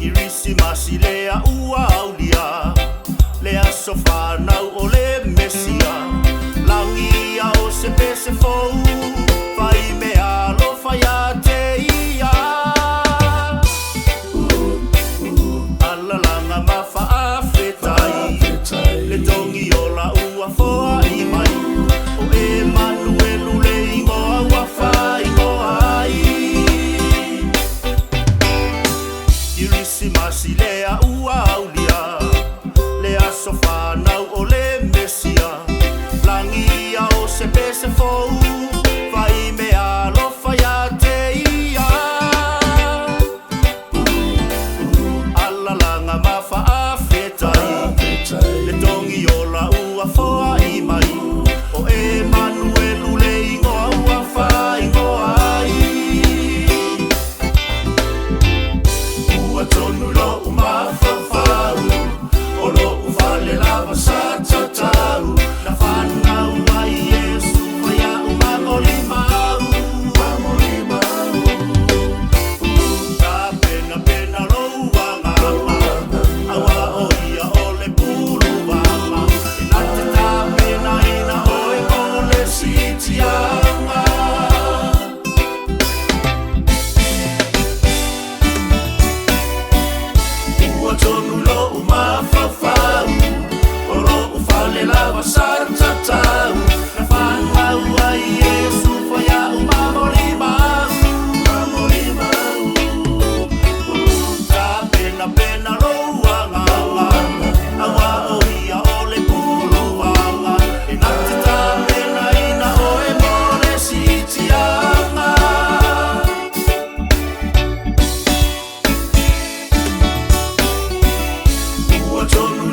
Irisi masi lea ua aulia, lea sofa nau o le mesia. Langi a o se pese fou, fai me alo fai a te ia. Ala langa mafa a fetai, le tongi o la ua foa i mai. O Emanuelu le ingoa ua fai ingoa ai. Irisi masi lea ua aulia, lea sofa nau o le mesia. Langi a o se pese fou, fai me alo fai a te ia. Ala langa mafa a fetai, le tongi o la ua foa i mai. O Emanuelu le ingoa ua fai ingoa ai. Ua tonu lo umawhawhau, o lo ufale lava sa tatau. Na whanau ai Yesu, whai a umamolimau. Ta pena pena loua ngama, awa o ia o le pulu wama. E nate ta pena ina oe o le sitianga. Ua tonu lo umawhawhau, o lo ufale lava sa tatau. Na whanau ai Yesu, whai a umamolimau. Ta pena pena loua ngama, awa o ia o le pulu wanga. E nate ta pena ina oe mo le sitianga. Ua tonu